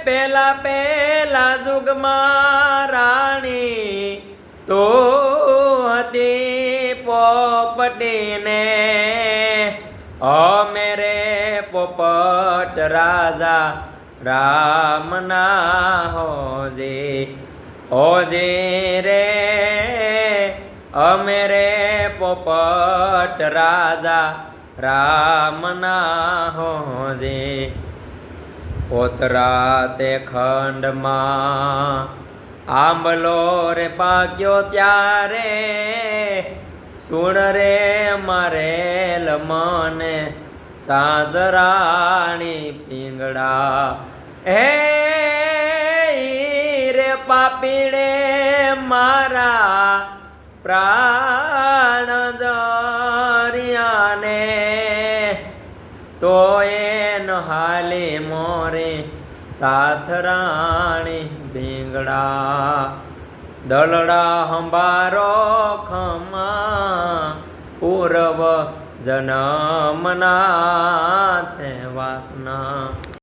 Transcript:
પેલા પેલા જુગમાં રાણી તો હતી પોપટીને અમે રે પોપટ રાજા રામના હોજે રે અમે રે પોપટ રાજા રામના હોજે પોતરાતે ખંડમાં આંબલો રે પાક્યો ત્યારે સુણ રે મારેલ મને સાજરાણી પીંગડા હે રે પાપીડે મારા પ્રાણ જરિયાને તો એન હાલી મોરે સાથરાણી ભીંગડા દલડા હંબારો ખમા પૂર્વ જન્મના છે વાસના।